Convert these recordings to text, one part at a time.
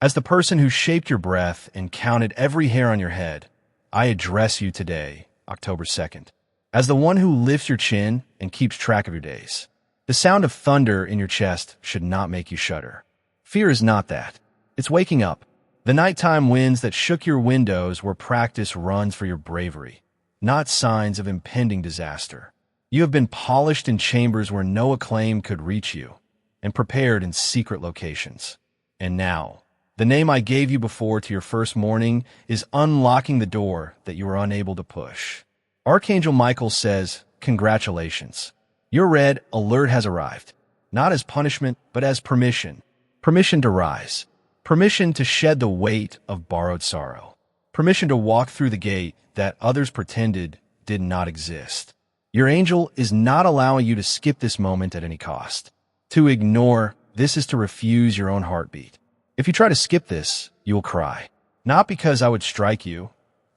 As the person who shaped your breath and counted every hair on your head, I address you today, October 2nd, as the one who lifts your chin and keeps track of your days. The sound of thunder in your chest should not make you shudder. Fear is not that. It's waking up. The nighttime winds that shook your windows were practice runs for your bravery, not signs of impending disaster. You have been polished in chambers where no acclaim could reach you, and prepared in secret locations. And now, the name I gave you before to your first morning is unlocking the door that you were unable to push. Archangel Michael says, congratulations. Your red alert has arrived, not as punishment, but as permission. Permission to rise. Permission to shed the weight of borrowed sorrow. Permission to walk through the gate that others pretended did not exist. Your angel is not allowing you to skip this moment at any cost. To ignore this is to refuse your own heartbeat. If you try to skip this, you will cry. Not because I would strike you,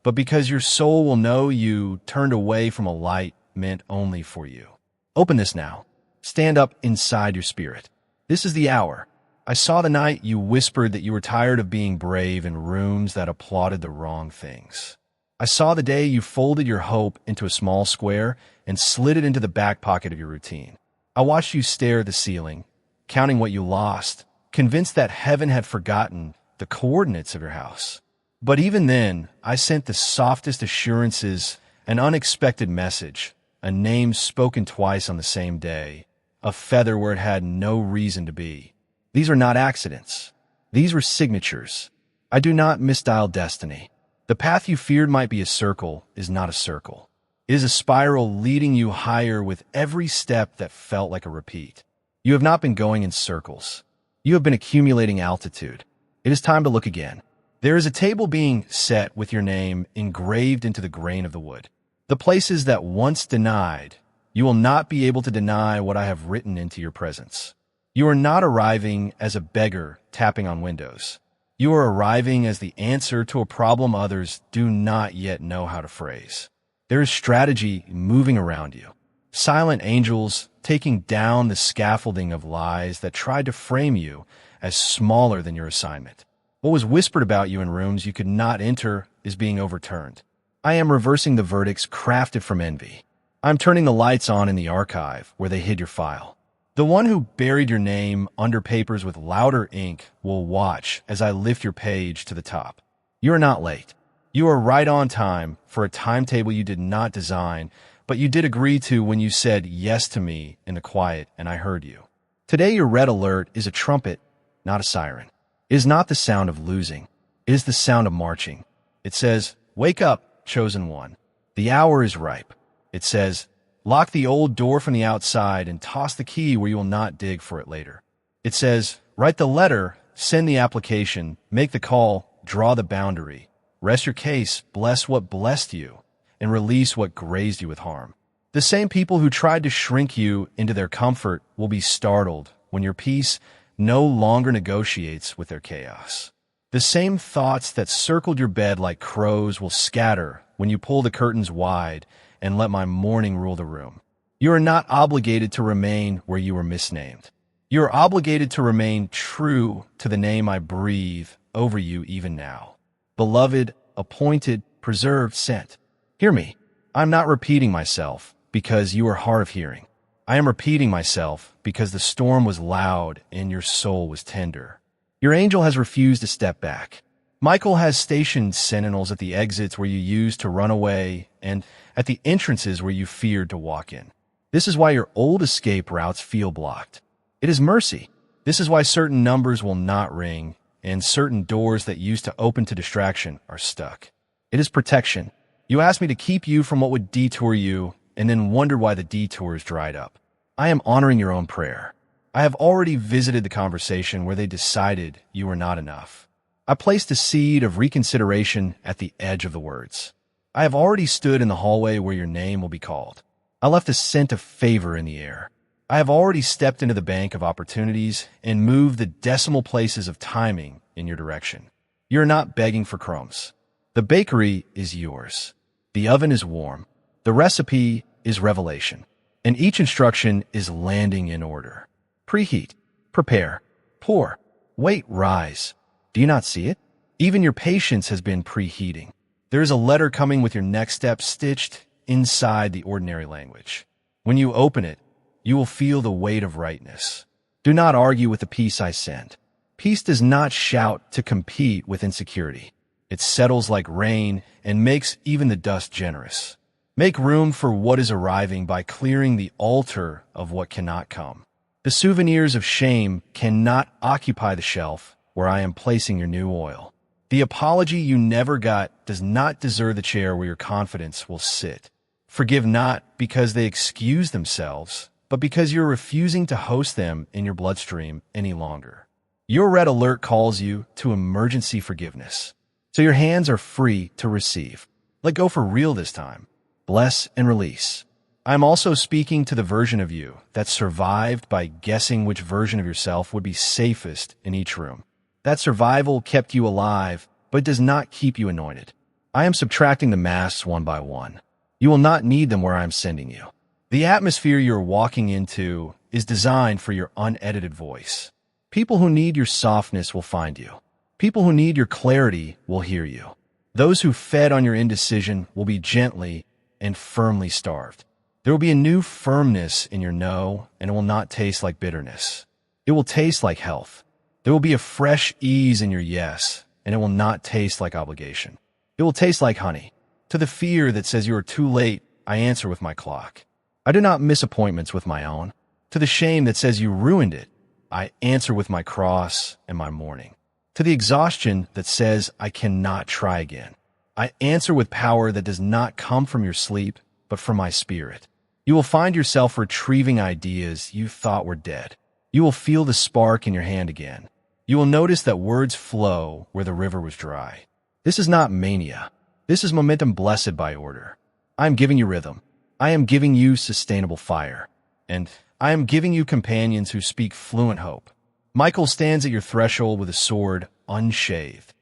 but because your soul will know you turned away from a light meant only for you. Open this now. Stand up inside your spirit. This is the hour. I saw the night you whispered that you were tired of being brave in rooms that applauded the wrong things. I saw the day you folded your hope into a small square and slid it into the back pocket of your routine. I watched you stare at the ceiling, counting what you lost, convinced that heaven had forgotten the coordinates of your house. But even then, I sent the softest assurances, an unexpected message, a name spoken twice on the same day, a feather where it had no reason to be. These are not accidents. These were signatures. I do not misdial destiny. The path you feared might be a circle is not a circle. It is a spiral leading you higher with every step that felt like a repeat. You have not been going in circles. You have been accumulating altitude. It is time to look again. There is a table being set with your name engraved into the grain of the wood. The places that once denied, you will not be able to deny what I have written into your presence. You are not arriving as a beggar tapping on windows. You are arriving as the answer to a problem others do not yet know how to phrase. There is strategy moving around you. Silent angels taking down the scaffolding of lies that tried to frame you as smaller than your assignment. What was whispered about you in rooms you could not enter is being overturned. I am reversing the verdicts crafted from envy. I'm turning the lights on in the archive where they hid your file. The one who buried your name under papers with louder ink will watch as I lift your page to the top. You are not late. You are right on time for a timetable you did not design, but you did agree to when you said yes to me in the quiet and I heard you. Today your red alert is a trumpet, not a siren. It is not the sound of losing. It is the sound of marching. It says, wake up, chosen one. The hour is ripe. It says, lock the old door from the outside and toss the key where you will not dig for it later. It says, write the letter, send the application, make the call, draw the boundary, rest your case, bless what blessed you, and release what grazed you with harm. The same people who tried to shrink you into their comfort will be startled when your peace no longer negotiates with their chaos. The same thoughts that circled your bed like crows will scatter when you pull the curtains wide and let my mourning rule the room. You are not obligated to remain where you were misnamed. You are obligated to remain true to the name I breathe over you even now. Beloved, appointed, preserved, sent. Hear me. I'm not repeating myself because you are hard of hearing. I am repeating myself because the storm was loud and your soul was tender. Your angel has refused to step back. Michael has stationed sentinels at the exits where you used to run away and at the entrances where you feared to walk in. This is why your old escape routes feel blocked. It is mercy. This is why certain numbers will not ring and certain doors that used to open to distraction are stuck. It is protection. You asked me to keep you from what would detour you and then wondered why the detours dried up. I am honoring your own prayer. I have already visited the conversation where they decided you were not enough. I placed a seed of reconsideration at the edge of the words. I have already stood in the hallway where your name will be called. I left a scent of favor in the air. I have already stepped into the bank of opportunities and moved the decimal places of timing in your direction. You're not begging for crumbs. The bakery is yours. The oven is warm. The recipe is revelation. And each instruction is landing in order. Preheat. Prepare. Pour. Wait. Rise. Do you not see it? Even your patience has been preheating. There is a letter coming with your next step stitched inside the ordinary language. When you open it, you will feel the weight of rightness. Do not argue with the peace I send. Peace does not shout to compete with insecurity. It settles like rain and makes even the dust generous. Make room for what is arriving by clearing the altar of what cannot come. The souvenirs of shame cannot occupy the shelf where I am placing your new oil. The apology you never got does not deserve the chair where your confidence will sit. Forgive not because they excuse themselves, but because you're refusing to host them in your bloodstream any longer. Your red alert calls you to emergency forgiveness. So your hands are free to receive. Let go for real this time. Bless and release. I'm also speaking to the version of you that survived by guessing which version of yourself would be safest in each room. That survival kept you alive, but does not keep you anointed. I am subtracting the masks one by one. You will not need them where I am sending you. The atmosphere you're walking into is designed for your unedited voice. People who need your softness will find you. People who need your clarity will hear you. Those who fed on your indecision will be gently and firmly starved. There will be a new firmness in your no, and it will not taste like bitterness. It will taste like health. There will be a fresh ease in your yes, and it will not taste like obligation. It will taste like honey. To the fear that says you are too late, I answer with my clock. I do not miss appointments with my own. To the shame that says you ruined it, I answer with my cross and my mourning. To the exhaustion that says I cannot try again, I answer with power that does not come from your sleep, but from my spirit. You will find yourself retrieving ideas you thought were dead. You will feel the spark in your hand again. You will notice that words flow where the river was dry. This is not mania. This is momentum blessed by order. I am giving you rhythm. I am giving you sustainable fire. And I am giving you companions who speak fluent hope. Michael stands at your threshold with a sword unshaved.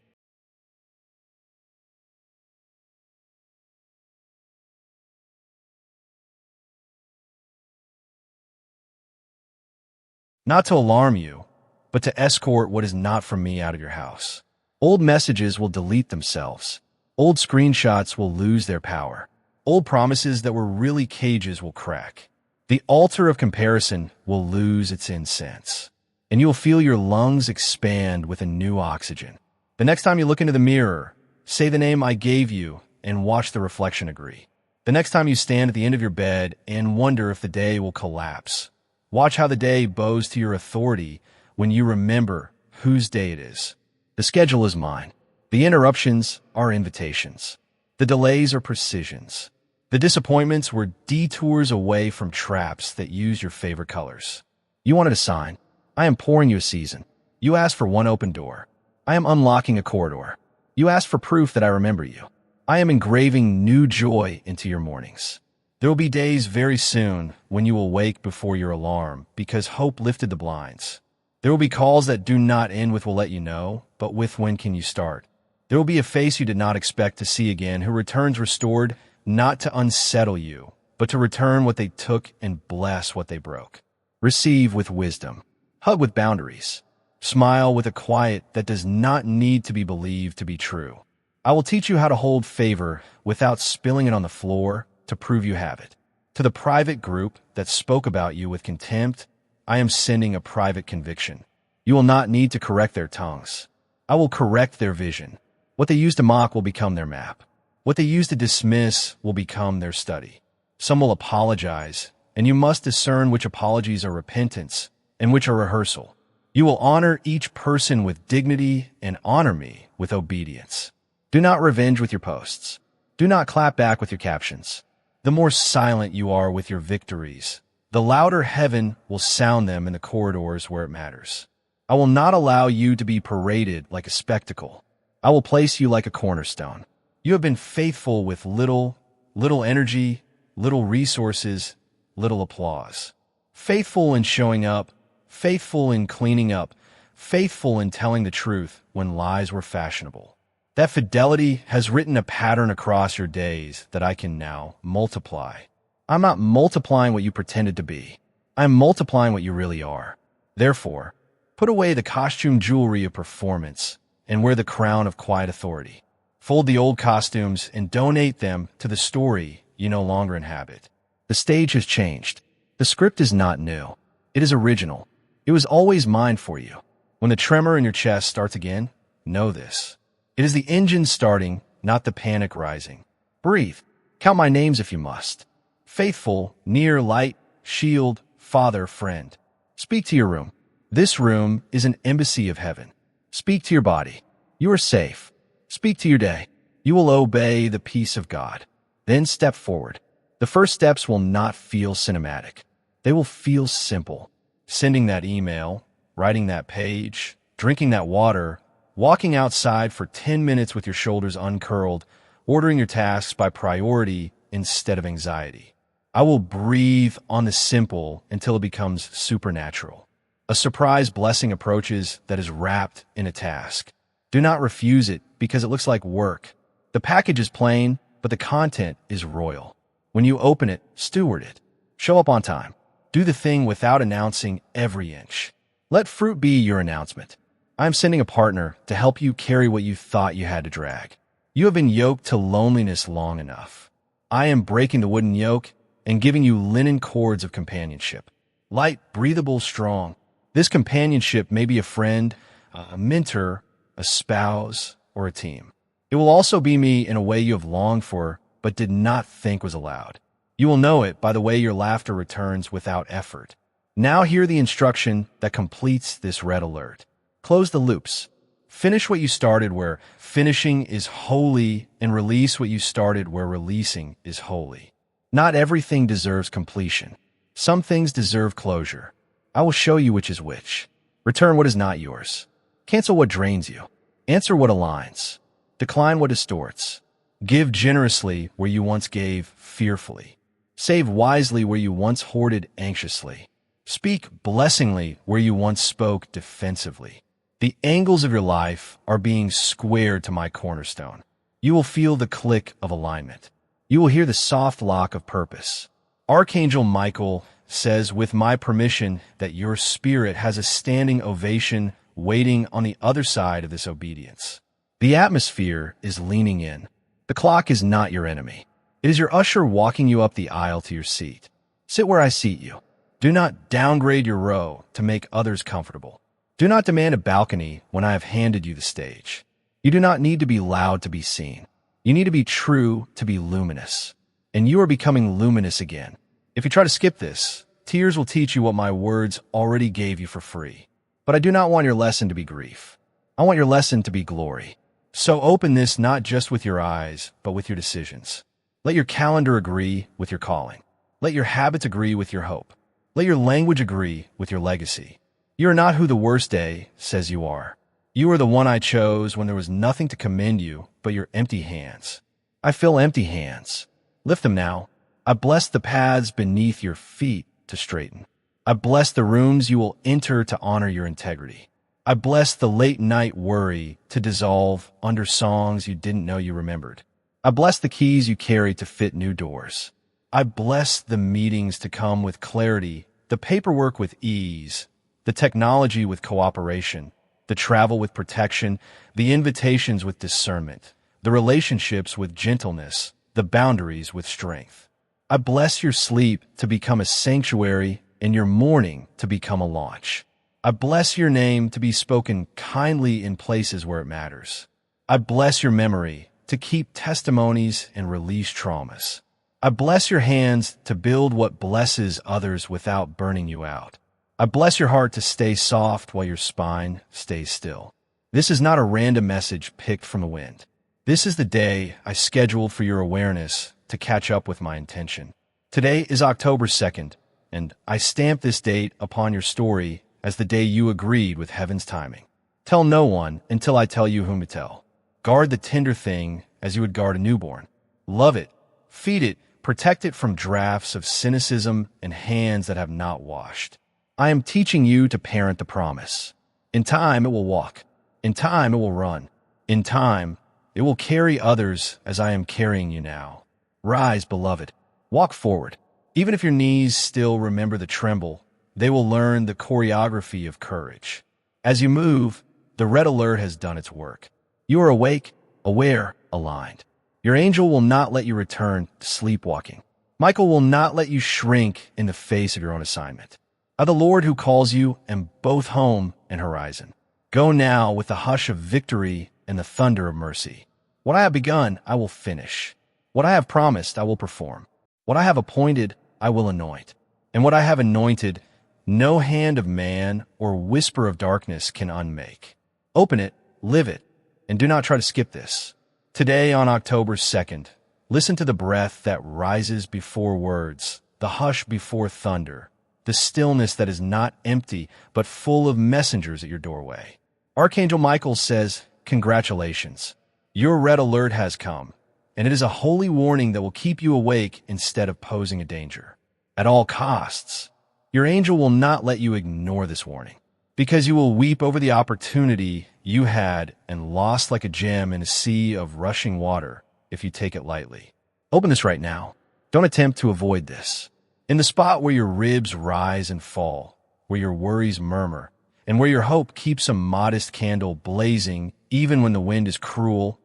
Not to alarm you, but to escort what is not from me out of your house. Old messages will delete themselves. Old screenshots will lose their power. Old promises that were really cages will crack. The altar of comparison will lose its incense, and you will feel your lungs expand with a new oxygen. The next time you look into the mirror, say the name I gave you and watch the reflection agree. The next time you stand at the end of your bed and wonder if the day will collapse, watch how the day bows to your authority when you remember whose day it is. The schedule is mine. The interruptions are invitations. The delays are precisions. The disappointments were detours away from traps that use your favorite colors. You wanted a sign. I am pouring you a season. You asked for one open door. I am unlocking a corridor. You asked for proof that I remember you. I am engraving new joy into your mornings. There will be days very soon when you will wake before your alarm because hope lifted the blinds. There will be calls that do not end with "will let you know," but with "when can you start." There will be a face you did not expect to see again who returns restored, not to unsettle you, but to return what they took and bless what they broke. Receive with wisdom. Hug with boundaries. Smile with a quiet that does not need to be believed to be true. I will teach you how to hold favor without spilling it on the floor to prove you have it. To the private group that spoke about you with contempt, I am sending a private conviction. You will not need to correct their tongues. I will correct their vision. What they use to mock will become their map. What they use to dismiss will become their study. Some will apologize, and you must discern which apologies are repentance and which are rehearsal. You will honor each person with dignity and honor me with obedience. Do not revenge with your posts. Do not clap back with your captions. The more silent you are with your victories, the louder heaven will sound them in the corridors where it matters. I will not allow you to be paraded like a spectacle. I will place you like a cornerstone. You have been faithful with little energy, little resources, little applause. Faithful in showing up, faithful in cleaning up, faithful in telling the truth when lies were fashionable. That fidelity has written a pattern across your days that I can now multiply. I'm not multiplying what you pretended to be. I'm multiplying what you really are. Therefore, put away the costume jewelry of performance and wear the crown of quiet authority. Fold the old costumes and donate them to the story you no longer inhabit. The stage has changed. The script is not new. It is original. It was always mine for you. When the tremor in your chest starts again, know this. It is the engine starting, not the panic rising. Breathe. Count my names if you must. Faithful, near, light, shield, father, friend. Speak to your room. This room is an embassy of heaven. Speak to your body. You are safe. Speak to your day. You will obey the peace of God. Then step forward. The first steps will not feel cinematic. They will feel simple. Sending that email, writing that page, drinking that water, walking outside for 10 minutes with your shoulders uncurled, ordering your tasks by priority instead of anxiety. I will breathe on the simple until it becomes supernatural. A surprise blessing approaches that is wrapped in a task. Do not refuse it because it looks like work. The package is plain, but the content is royal. When you open it, steward it. Show up on time. Do the thing without announcing every inch. Let fruit be your announcement. I am sending a partner to help you carry what you thought you had to drag. You have been yoked to loneliness long enough. I am breaking the wooden yoke and giving you linen cords of companionship. Light, breathable, strong. This companionship may be a friend, a mentor, a spouse, or a team. It will also be me in a way you have longed for but did not think was allowed. You will know it by the way your laughter returns without effort. Now hear the instruction that completes this red alert. Close the loops. Finish what you started where finishing is holy, and release what you started where releasing is holy. Not everything deserves completion. Some things deserve closure. I will show you which is which. Return what is not yours. Cancel what drains you. Answer what aligns. Decline what distorts. Give generously where you once gave fearfully. Save wisely where you once hoarded anxiously. Speak blessingly where you once spoke defensively. The angles of your life are being squared to my cornerstone. You will feel the click of alignment. You will hear the soft lock of purpose. Archangel Michael says with my permission that your spirit has a standing ovation waiting on the other side of this obedience. The atmosphere is leaning in. The clock is not your enemy. It is your usher walking you up the aisle to your seat. Sit where I seat you. Do not downgrade your row to make others comfortable. Do not demand a balcony when I have handed you the stage. You do not need to be loud to be seen. You need to be true to be luminous. And you are becoming luminous again. If you try to skip this, tears will teach you what my words already gave you for free. But I do not want your lesson to be grief. I want your lesson to be glory. So open this not just with your eyes, but with your decisions. Let your calendar agree with your calling. Let your habits agree with your hope. Let your language agree with your legacy. You are not who the worst day says you are. You are the one I chose when there was nothing to commend you but your empty hands. I fill empty hands. Lift them now. I bless the paths beneath your feet to straighten. I bless the rooms you will enter to honor your integrity. I bless the late night worry to dissolve under songs you didn't know you remembered. I bless the keys you carry to fit new doors. I bless the meetings to come with clarity, the paperwork with ease, the technology with cooperation, the travel with protection, the invitations with discernment, the relationships with gentleness, the boundaries with strength. I bless your sleep to become a sanctuary and your morning to become a launch. I bless your name to be spoken kindly in places where it matters. I bless your memory to keep testimonies and release traumas. I bless your hands to build what blesses others without burning you out. I bless your heart to stay soft while your spine stays still. This is not a random message picked from the wind. This is the day I scheduled for your awareness to catch up with my intention. Today is October 2nd, and I stamp this date upon your story as the day you agreed with heaven's timing. Tell no one until I tell you whom to tell. Guard the tender thing as you would guard a newborn. Love it, feed it, protect it from drafts of cynicism and hands that have not washed. I am teaching you to parent the promise. In time, it will walk. In time, it will run. In time, it will carry others as I am carrying you now. Rise, beloved. Walk forward. Even if your knees still remember the tremble, they will learn the choreography of courage. As you move, The red alert has done its work. You are awake, aware, aligned. Your angel will not let you return to sleepwalking. Michael will not let you shrink in the face of your own assignment. I, the Lord who calls you, am both home and horizon. Go now with the hush of victory and the thunder of mercy. What I have begun, I will finish. What I have promised, I will perform. What I have appointed, I will anoint. And what I have anointed, no hand of man or whisper of darkness can unmake. Open it, live it, and do not try to skip this. Today on October 2nd, listen to the breath that rises before words, the hush before thunder, the stillness that is not empty but full of messengers at your doorway. Archangel Michael says, congratulations. Your red alert has come, and it is a holy warning that will keep you awake instead of posing a danger. At all costs, your angel will not let you ignore this warning, because you will weep over the opportunity you had and lost like a gem in a sea of rushing water if you take it lightly. Open this right now. Don't attempt to avoid this. In the spot where your ribs rise and fall, where your worries murmur, and where your hope keeps a modest candle blazing even when the wind is cruel,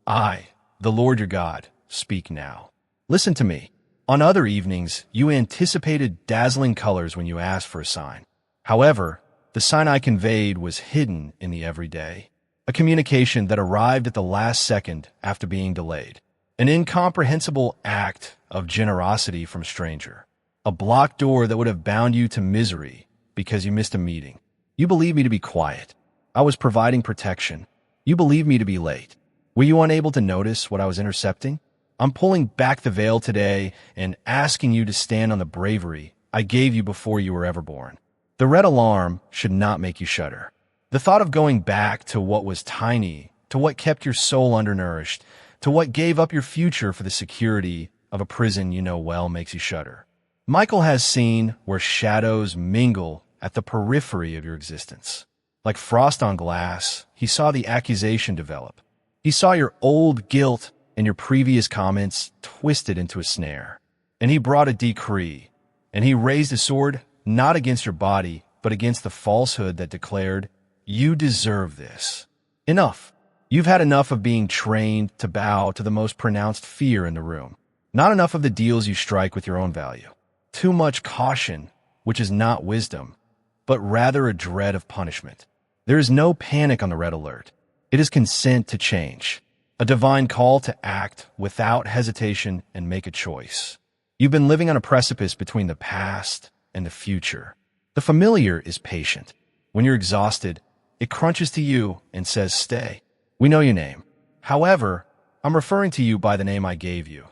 I, the Lord your God, speak now. Listen to me. On other evenings, you anticipated dazzling colors when you asked for a sign. However, the sign I conveyed was hidden in the everyday, a communication that arrived at the last second after being delayed, an incomprehensible act of generosity from a stranger, a blocked door that would have bound you to misery because you missed a meeting. You believed me to be quiet. I was providing protection. You believed me to be late. Were you unable to notice what I was intercepting? I'm pulling back the veil today and asking you to stand on the bravery I gave you before you were ever born. The red alarm should not make you shudder. The thought of going back to what was tiny, to what kept your soul undernourished, to what gave up your future for the security of a prison you know well makes you shudder. Michael has seen where shadows mingle at the periphery of your existence. Like frost on glass, he saw the accusation develop. He saw your old guilt and your previous comments twisted into a snare. And he brought a decree, and he raised a sword not against your body, but against the falsehood that declared, you deserve this. Enough. You've had enough of being trained to bow to the most pronounced fear in the room. Not enough of the deals you strike with your own value. Too much caution, which is not wisdom, but rather a dread of punishment. There is no panic on the red alert. It is consent to change, a divine call to act without hesitation and make a choice. You've been living on a precipice between the past and the future. The familiar is patient. When you're exhausted, it crunches to you and says, stay. We know your name. However, I'm referring to you by the name I gave you,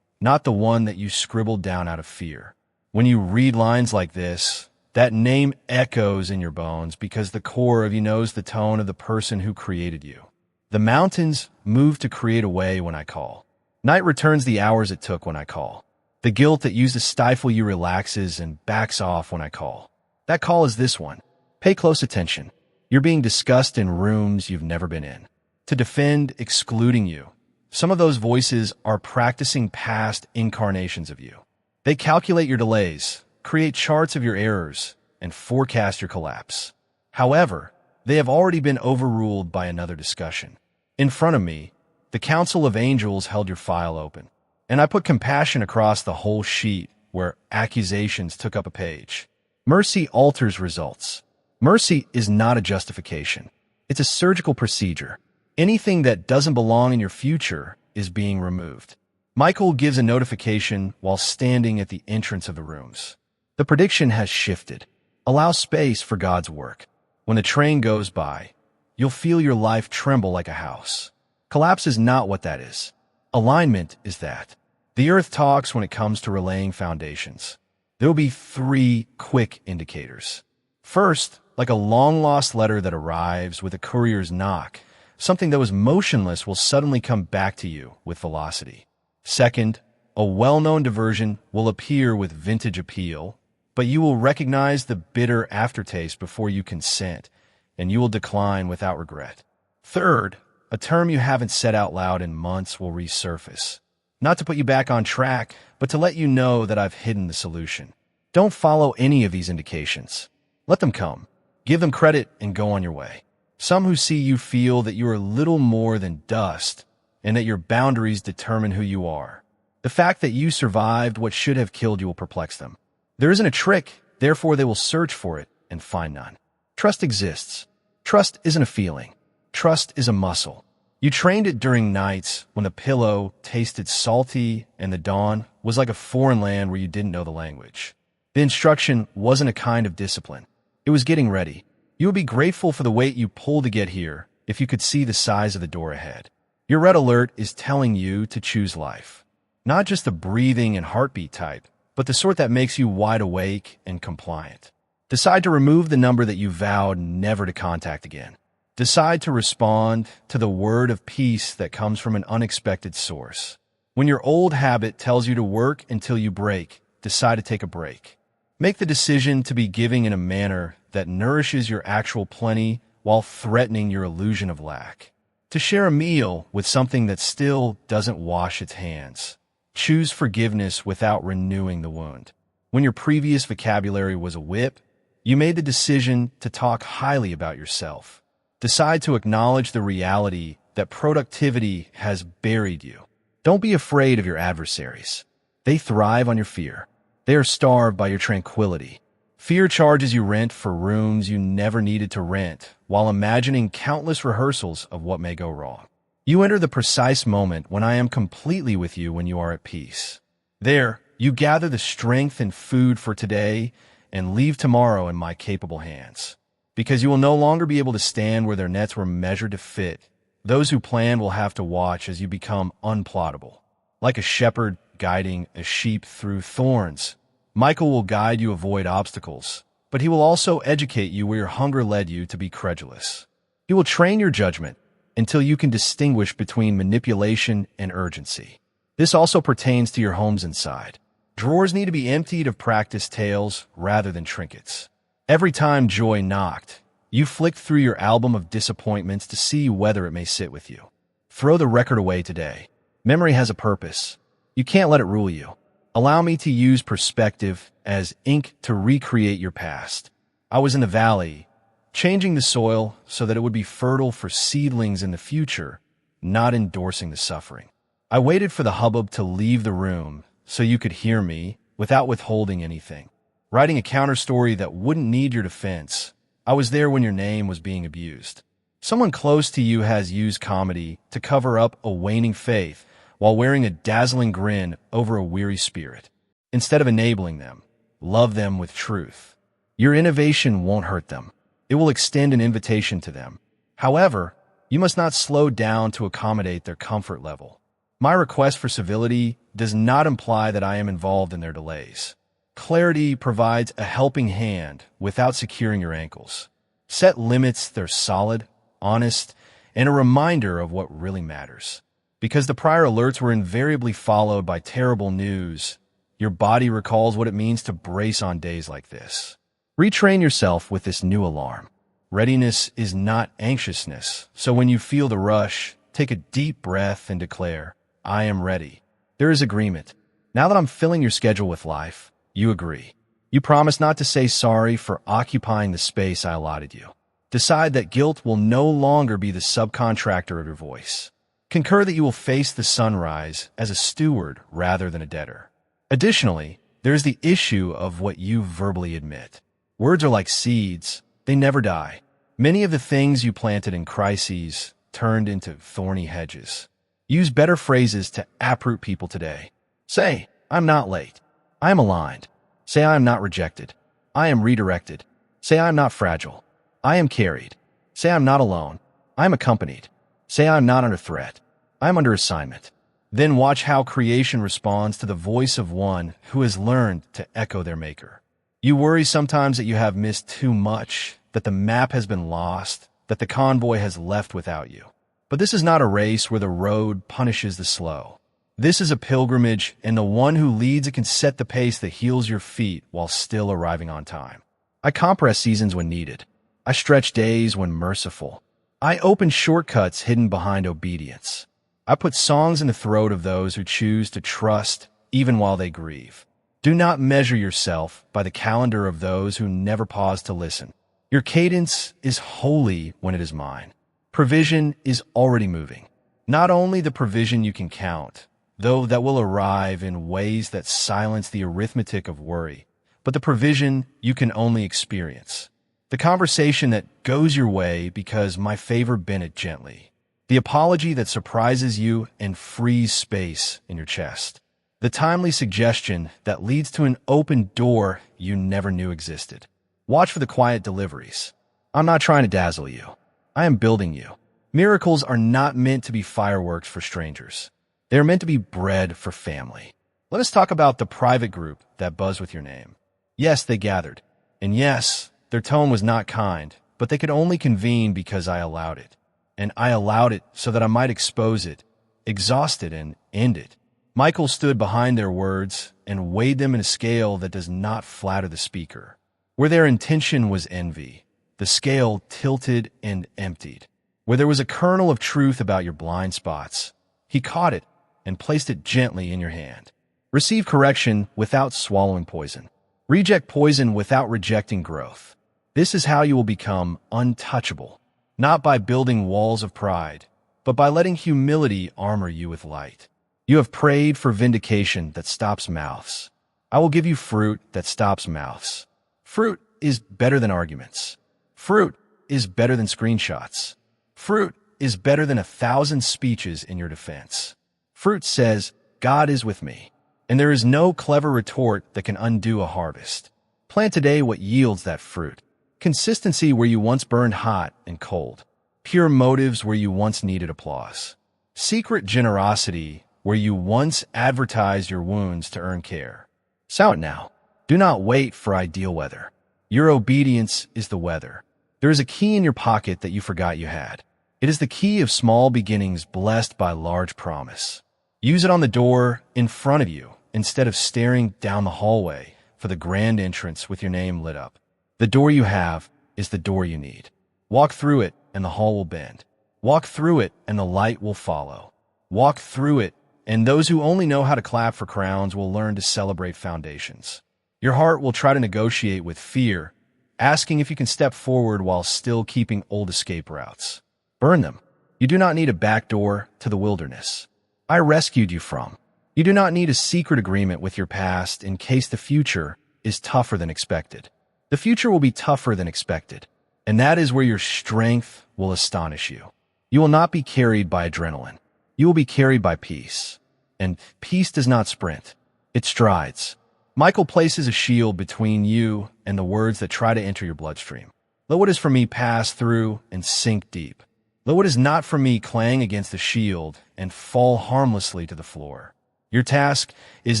not the one that you scribbled down out of fear. When you read lines like this, that name echoes in your bones because the core of you knows the tone of the person who created you. The mountains move to create a way when I call. Night returns the hours it took when I call. The guilt that used to stifle you relaxes and backs off when I call. That call is this one. Pay close attention. You're being discussed in rooms you've never been in. To defend excluding you. Some of those voices are practicing past incarnations of you. They calculate your delays, create charts of your errors, and forecast your collapse. However, they have already been overruled by another discussion. In front of me, the Council of Angels held your file open, and I put compassion across the whole sheet where accusations took up a page. Mercy alters results. Mercy is not a justification. It's a surgical procedure. Anything that doesn't belong in your future is being removed. Michael gives a notification while standing at the entrance of the rooms. The prediction has shifted. Allow space for God's work. When the train goes by, you'll feel your life tremble like a house. Collapse is not what that is. Alignment is that. The earth talks when it comes to relaying foundations. There will be 3 quick indicators. First, like a long-lost letter that arrives with a courier's knock, something that was motionless will suddenly come back to you with velocity. Second, a well-known diversion will appear with vintage appeal, but you will recognize the bitter aftertaste before you consent, and you will decline without regret. Third, a term you haven't said out loud in months will resurface. Not to put you back on track, but to let you know that I've hidden the solution. Don't follow any of these indications. Let them come. Give them credit and go on your way. Some who see you feel that you are little more than dust and that your boundaries determine who you are. The fact that you survived what should have killed you will perplex them. There isn't a trick, therefore they will search for it and find none. Trust exists. Trust isn't a feeling. Trust is a muscle. You trained it during nights when the pillow tasted salty and the dawn was like a foreign land where you didn't know the language. The instruction wasn't a kind of discipline. It was getting ready. You would be grateful for the weight you pulled to get here if you could see the size of the door ahead. Your red alert is telling you to choose life. Not just the breathing and heartbeat type, but the sort that makes you wide awake and compliant. Decide to remove the number that you vowed never to contact again. Decide to respond to the word of peace that comes from an unexpected source. When your old habit tells you to work until you break, decide to take a break. Make the decision to be giving in a manner that nourishes your actual plenty while threatening your illusion of lack. To share a meal with something that still doesn't wash its hands. Choose forgiveness without renewing the wound. When your previous vocabulary was a whip, you made the decision to talk highly about yourself. Decide to acknowledge the reality that productivity has buried you. Don't be afraid of your adversaries. They thrive on your fear. They are starved by your tranquility. Fear charges you rent for rooms you never needed to rent, while imagining countless rehearsals of what may go wrong. You enter the precise moment when I am completely with you when you are at peace. There, you gather the strength and food for today and leave tomorrow in my capable hands. Because you will no longer be able to stand where their nets were measured to fit. Those who plan will have to watch as you become unplottable. Like a shepherd guiding a sheep through thorns, Michael will guide you avoid obstacles, but he will also educate you where your hunger led you to be credulous. He will train your judgment until you can distinguish between manipulation and urgency. This also pertains to your homes inside. Drawers need to be emptied of practice tales rather than trinkets. Every time joy knocked, you flicked through your album of disappointments to see whether it may sit with you. Throw the record away today. Memory has a purpose. You can't let it rule you. Allow me to use perspective as ink to recreate your past. I was in the valley, changing the soil so that it would be fertile for seedlings in the future, not endorsing the suffering. I waited for the hubbub to leave the room so you could hear me without withholding anything. Writing a counter-story that wouldn't need your defense. I was there when your name was being abused. Someone close to you has used comedy to cover up a waning faith while wearing a dazzling grin over a weary spirit. Instead of enabling them, love them with truth. Your innovation won't hurt them. It will extend an invitation to them. However, you must not slow down to accommodate their comfort level. My request for civility does not imply that I am involved in their delays. Clarity provides a helping hand without securing your ankles. Set limits that are solid, honest, and a reminder of what really matters. Because the prior alerts were invariably followed by terrible news, your body recalls what it means to brace on days like this. Retrain yourself with this new alarm. Readiness is not anxiousness, so when you feel the rush, take a deep breath and declare, I am ready. There is agreement. Now that I'm filling your schedule with life, you agree. You promise not to say sorry for occupying the space I allotted you. Decide that guilt will no longer be the subcontractor of your voice. Concur that you will face the sunrise as a steward rather than a debtor. Additionally, there's the issue of what you verbally admit. Words are like seeds. They never die. Many of the things you planted in crises turned into thorny hedges. Use better phrases to uproot people today. Say, I'm not late. I am aligned. Say I am not rejected. I am redirected. Say I am not fragile. I am carried. Say I am not alone. I am accompanied. Say I am not under threat. I am under assignment. Then watch how creation responds to the voice of one who has learned to echo their maker. You worry sometimes that you have missed too much, that the map has been lost, that the convoy has left without you. But this is not a race where the road punishes the slow. This is a pilgrimage, and the one who leads it can set the pace that heals your feet while still arriving on time. I compress seasons when needed. I stretch days when merciful. I open shortcuts hidden behind obedience. I put songs in the throat of those who choose to trust even while they grieve. Do not measure yourself by the calendar of those who never pause to listen. Your cadence is holy when it is mine. Provision is already moving. Not only the provision you can count, though that will arrive in ways that silence the arithmetic of worry, but the provision you can only experience. The conversation that goes your way because my favor bent it gently. The apology that surprises you and frees space in your chest. The timely suggestion that leads to an open door you never knew existed. Watch for the quiet deliveries. I'm not trying to dazzle you. I am building you. Miracles are not meant to be fireworks for strangers. They are meant to be bread for family. Let us talk about the private group that buzzed with your name. Yes, they gathered. And yes, their tone was not kind, but they could only convene because I allowed it. And I allowed it so that I might expose it, exhaust it, and end it. Michael stood behind their words and weighed them in a scale that does not flatter the speaker. Where their intention was envy, the scale tilted and emptied. Where there was a kernel of truth about your blind spots, he caught it and placed it gently in your hand. Receive correction without swallowing poison. Reject poison without rejecting growth. This is how you will become untouchable, not by building walls of pride, but by letting humility armor you with light. You have prayed for vindication that stops mouths. I will give you fruit that stops mouths. Fruit is better than arguments. Fruit is better than screenshots. Fruit is better than 1,000 speeches in your defense. Fruit says, God is with me, and there is no clever retort that can undo a harvest. Plant today what yields that fruit. Consistency where you once burned hot and cold. Pure motives where you once needed applause. Secret generosity where you once advertised your wounds to earn care. Sow it now. Do not wait for ideal weather. Your obedience is the weather. There is a key in your pocket that you forgot you had. It is the key of small beginnings blessed by large promise. Use it on the door in front of you instead of staring down the hallway for the grand entrance with your name lit up. The door you have is the door you need. Walk through it and the hall will bend. Walk through it and the light will follow. Walk through it and those who only know how to clap for crowns will learn to celebrate foundations. Your heart will try to negotiate with fear, asking if you can step forward while still keeping old escape routes. Burn them. You do not need a back door to the wilderness I rescued you from. You do not need a secret agreement with your past in case the future is tougher than expected. The future will be tougher than expected, and that is where your strength will astonish you. You will not be carried by adrenaline. You will be carried by peace. And peace does not sprint. It strides. Michael places a shield between you and the words that try to enter your bloodstream. Let what is for me pass through and sink deep. Let what is not for me clang against the shield and fall harmlessly to the floor. Your task is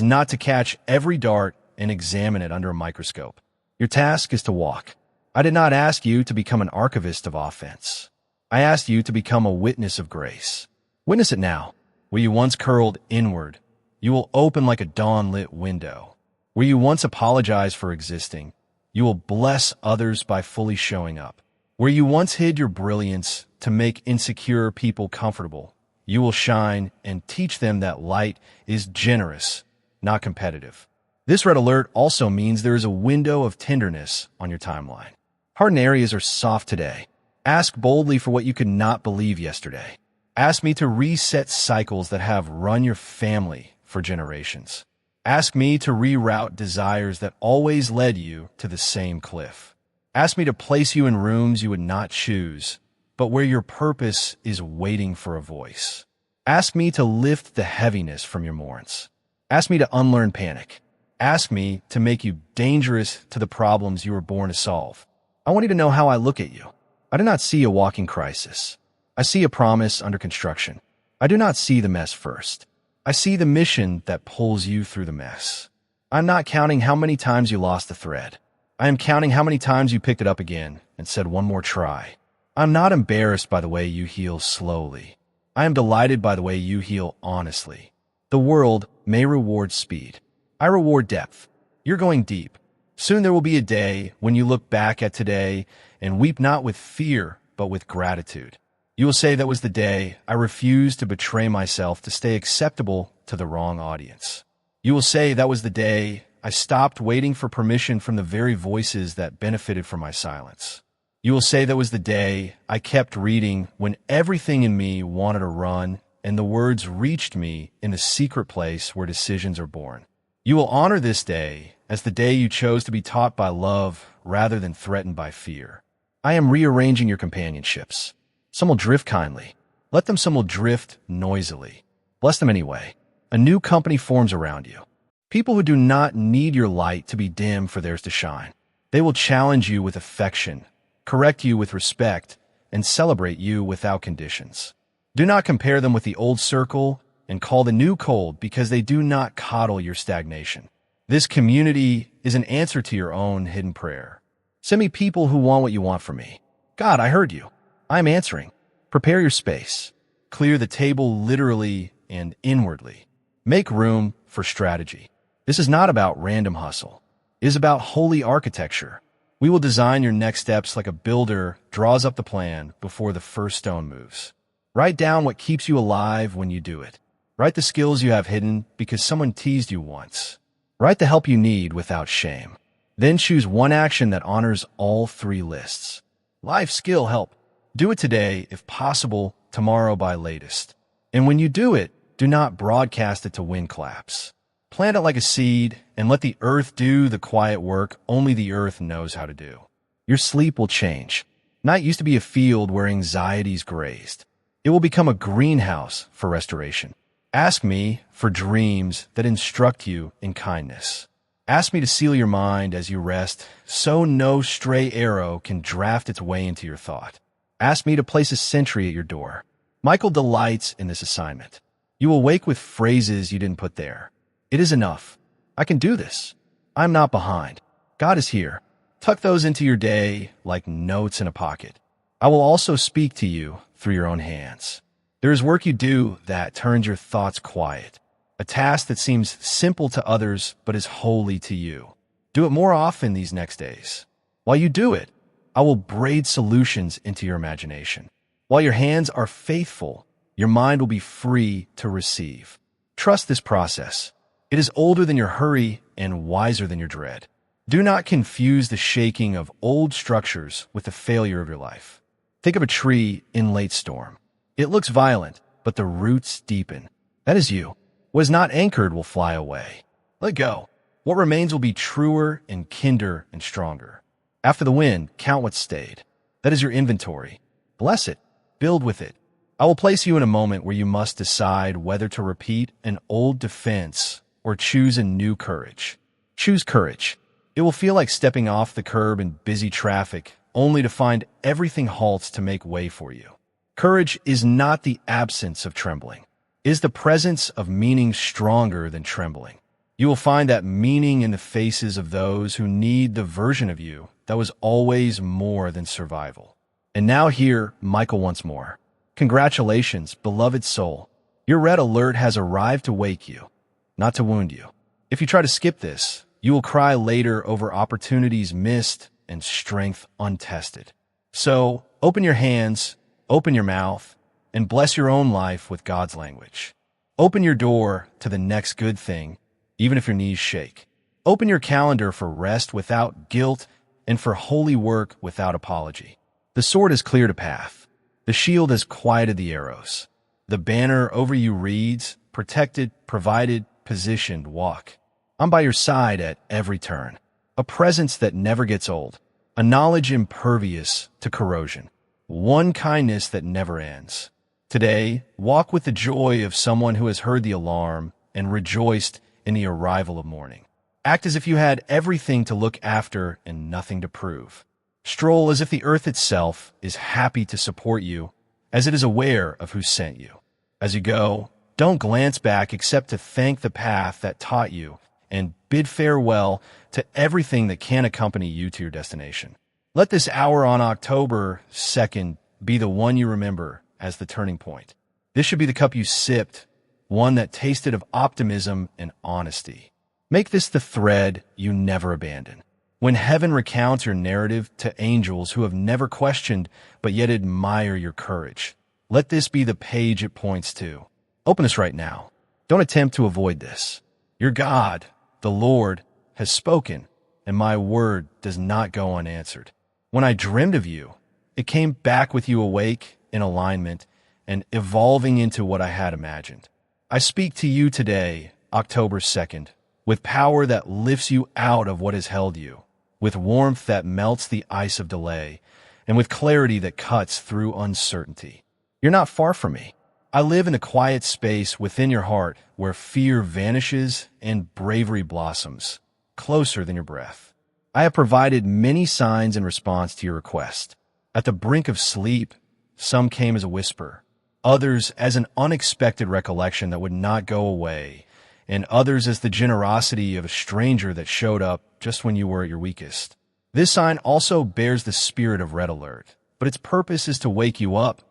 not to catch every dart and examine it under a microscope. Your task is to walk. I did not ask you to become an archivist of offense. I asked you to become a witness of grace. Witness it now. Where you once curled inward, you will open like a dawn-lit window. Where you once apologized for existing, you will bless others by fully showing up. Where you once hid your brilliance to make insecure people comfortable, you will shine and teach them that light is generous, not competitive. This red alert also means there is a window of tenderness on your timeline. Hardened areas are soft today. Ask boldly for what you could not believe yesterday. Ask me to reset cycles that have run your family for generations. Ask me to reroute desires that always led you to the same cliff. Ask me to place you in rooms you would not choose, but where your purpose is waiting for a voice. Ask me to lift the heaviness from your mourns. Ask me to unlearn panic. Ask me to make you dangerous to the problems you were born to solve. I want you to know how I look at you. I do not see a walking crisis. I see a promise under construction. I do not see the mess first. I see the mission that pulls you through the mess. I'm not counting how many times you lost the thread. I am counting how many times you picked it up again and said one more try. I'm not embarrassed by the way you heal slowly. I am delighted by the way you heal honestly. The world may reward speed. I reward depth. You're going deep. Soon there will be a day when you look back at today and weep not with fear, but with gratitude. You will say that was the day I refused to betray myself to stay acceptable to the wrong audience. You will say that was the day I stopped waiting for permission from the very voices that benefited from my silence. You will say that was the day I kept reading when everything in me wanted to run and the words reached me in the secret place where decisions are born. You will honor this day as the day you chose to be taught by love rather than threatened by fear. I am rearranging your companionships. Some will drift kindly. Let them. Some will drift noisily. Bless them anyway. A new company forms around you. People who do not need your light to be dim for theirs to shine. They will challenge you with affection, correct you with respect, and celebrate you without conditions. Do not compare them with the old circle and call the new cold because they do not coddle your stagnation. This community is an answer to your own hidden prayer. Send me people who want what you want from me. God, I heard you. I am answering. Prepare your space. Clear the table literally and inwardly. Make room for strategy. This is not about random hustle. It is about holy architecture. We will design your next steps like a builder draws up the plan before the first stone moves. Write down what keeps you alive when you do it. Write the skills you have hidden because someone teased you once. Write the help you need without shame. Then choose one action that honors all three lists. Life, skill, help. Do it today, if possible, tomorrow by latest. And when you do it, do not broadcast it to wind claps. Plant it like a seed and let the earth do the quiet work only the earth knows how to do. Your sleep will change. Night used to be a field where anxieties grazed. It will become a greenhouse for restoration. Ask me for dreams that instruct you in kindness. Ask me to seal your mind as you rest, so no stray arrow can draft its way into your thought. Ask me to place a sentry at your door. Michael delights in this assignment. You will wake with phrases you didn't put there. It is enough. I can do this. I'm not behind. God is here. Tuck those into your day like notes in a pocket. I will also speak to you through your own hands. There is work you do that turns your thoughts quiet, a task that seems simple to others but is holy to you. Do it more often these next days. While you do it, I will braid solutions into your imagination. While your hands are faithful, your mind will be free to receive. Trust this process. It is older than your hurry and wiser than your dread. Do not confuse the shaking of old structures with the failure of your life. Think of a tree in late storm. It looks violent, but the roots deepen. That is you. What is not anchored will fly away. Let go. What remains will be truer and kinder and stronger. After the wind, count what stayed. That is your inventory. Bless it. Build with it. I will place you in a moment where you must decide whether to repeat an old defense or choose a new courage. Choose courage. It will feel like stepping off the curb in busy traffic, only to find everything halts to make way for you. Courage is not the absence of trembling. It is the presence of meaning stronger than trembling. You will find that meaning in the faces of those who need the version of you that was always more than survival. And now here, Michael once more. Congratulations, beloved soul. Your red alert has arrived to wake you, not to wound you. If you try to skip this, you will cry later over opportunities missed and strength untested. So, open your hands, open your mouth, and bless your own life with God's language. Open your door to the next good thing, even if your knees shake. Open your calendar for rest without guilt and for holy work without apology. The sword has cleared a path. The shield has quieted the arrows. The banner over you reads, protected, provided, positioned, walk. I'm by your side at every turn. A presence that never gets old. A knowledge impervious to corrosion. One kindness that never ends. Today, walk with the joy of someone who has heard the alarm and rejoiced in the arrival of morning. Act as if you had everything to look after and nothing to prove. Stroll as if the earth itself is happy to support you, as it is aware of who sent you. As you go, don't glance back except to thank the path that taught you and bid farewell to everything that can accompany you to your destination. Let this hour on October 2nd be the one you remember as the turning point. This should be the cup you sipped, one that tasted of optimism and honesty. Make this the thread you never abandon. When heaven recounts your narrative to angels who have never questioned but yet admire your courage, let this be the page it points to. Open this right now. Don't attempt to avoid this. Your God, the Lord, has spoken, and my word does not go unanswered. When I dreamed of you, It came back with you awake, in alignment, and evolving into what I had imagined. I speak to you today, October 2nd, with power that lifts you out of what has held you, with warmth that melts the ice of delay, and with clarity that cuts through uncertainty. You're not far from me. I live in a quiet space within your heart where fear vanishes and bravery blossoms, closer than your breath. I have provided many signs in response to your request. At the brink of sleep, some came as a whisper, others as an unexpected recollection that would not go away, and others as the generosity of a stranger that showed up just when you were at your weakest. This sign also bears the spirit of red alert, but its purpose is to wake you up,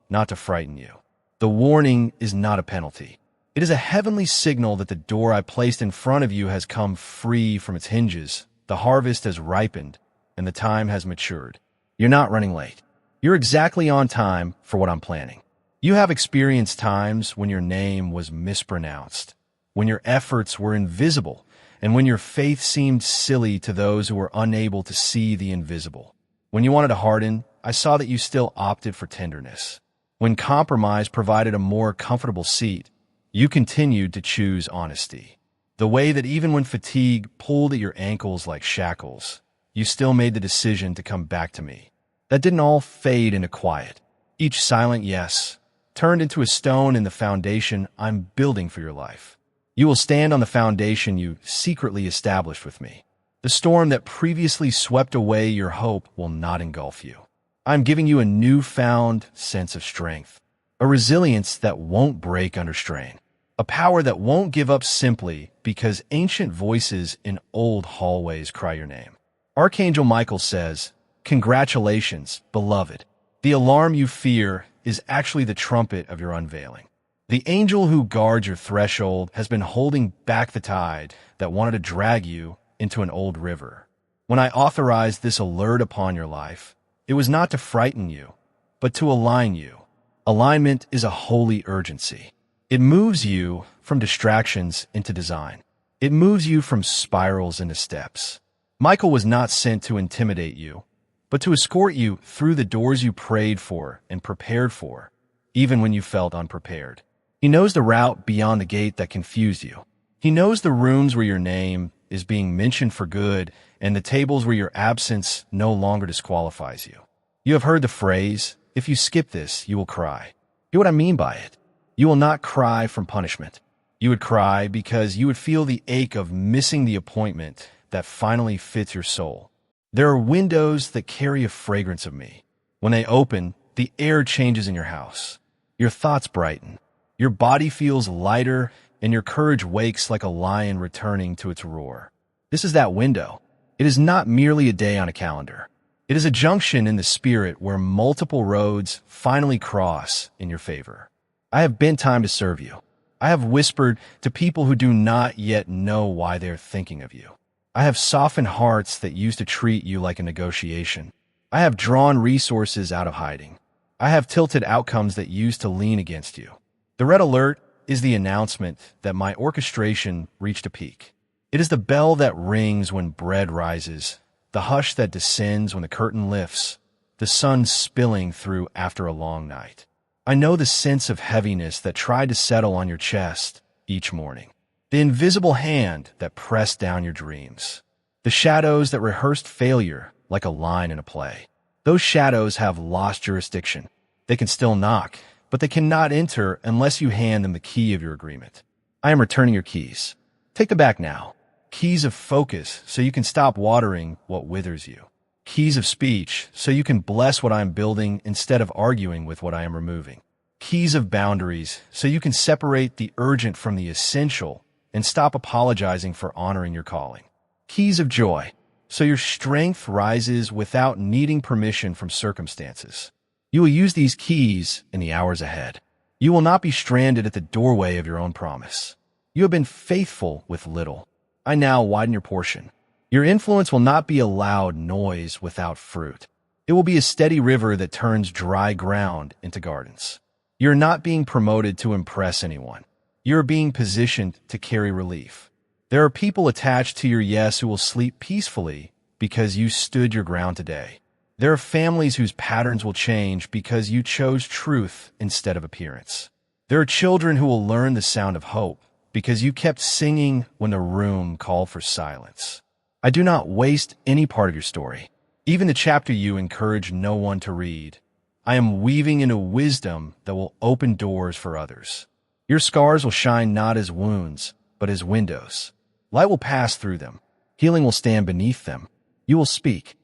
not to frighten you. The warning is not a penalty. It is a heavenly signal that the door I placed in front of you has come free from its hinges, the harvest has ripened, and the time has matured. You're not running late. You're exactly on time for what I'm planning. You have experienced times when your name was mispronounced, when your efforts were invisible, and when your faith seemed silly to those who were unable to see the invisible. When you wanted to harden, I saw that you still opted for tenderness. When compromise provided a more comfortable seat, you continued to choose honesty. The way that even when fatigue pulled at your ankles like shackles, you still made the decision to come back to me. That didn't all fade into quiet. Each silent yes turned into a stone in the foundation I'm building for your life. You will stand on the foundation you secretly established with me. The storm that previously swept away your hope will not engulf you. I'm giving you a newfound sense of strength, a resilience that won't break under strain, a power that won't give up simply because ancient voices in old hallways cry your name. Archangel Michael says, "Congratulations, beloved. The alarm you fear is actually the trumpet of your unveiling. The angel who guards your threshold has been holding back the tide that wanted to drag you into an old river. When I authorized this alert upon your life, it was not to frighten you, but to align you. Alignment is a holy urgency. It moves you from distractions into design. It moves you from spirals into steps. Michael was not sent to intimidate you, but to escort you through the doors you prayed for and prepared for, even when you felt unprepared. He knows the route beyond the gate that confused you. He knows the rooms where your name is being mentioned for good and the tables where your absence no longer disqualifies you. You have heard the phrase, "If you skip this, you will cry." Hear what I mean by it. You will not cry from punishment. You would cry because you would feel the ache of missing the appointment that finally fits your soul. There are windows that carry a fragrance of me. When they open, the air changes in your house. Your thoughts brighten. Your body feels lighter, and your courage wakes like a lion returning to its roar. This is that window. It is not merely a day on a calendar. It is a junction in the spirit where multiple roads finally cross in your favor. I have bent time to serve you. I have whispered to people who do not yet know why they are thinking of you. I have softened hearts that used to treat you like a negotiation. I have drawn resources out of hiding. I have tilted outcomes that used to lean against you. The red alert is the announcement that my orchestration reached a peak. It is the bell that rings when bread rises, the hush that descends when the curtain lifts, the sun spilling through after a long night. I know the sense of heaviness that tried to settle on your chest each morning, the invisible hand that pressed down your dreams, the shadows that rehearsed failure like a line in a play. Those shadows have lost jurisdiction. They can still knock, but they cannot enter unless you hand them the key of your agreement. I am returning your keys. Take them back now. Keys of focus so you can stop watering what withers you. Keys of speech so you can bless what I am building instead of arguing with what I am removing. Keys of boundaries so you can separate the urgent from the essential and stop apologizing for honoring your calling. Keys of joy so your strength rises without needing permission from circumstances. You will use these keys in the hours ahead. You will not be stranded at the doorway of your own promise. You have been faithful with little. I now widen your portion. Your influence will not be a loud noise without fruit. It will be a steady river that turns dry ground into gardens. You're not being promoted to impress anyone. You're being positioned to carry relief. There are people attached to your yes who will sleep peacefully because you stood your ground today. There are families whose patterns will change because you chose truth instead of appearance. There are children who will learn the sound of hope because you kept singing when the room called for silence. I do not waste any part of your story, even the chapter you encourage no one to read. I am weaving into wisdom that will open doors for others. Your scars will shine not as wounds, but as windows. Light will pass through them. Healing will stand beneath them. You will speak,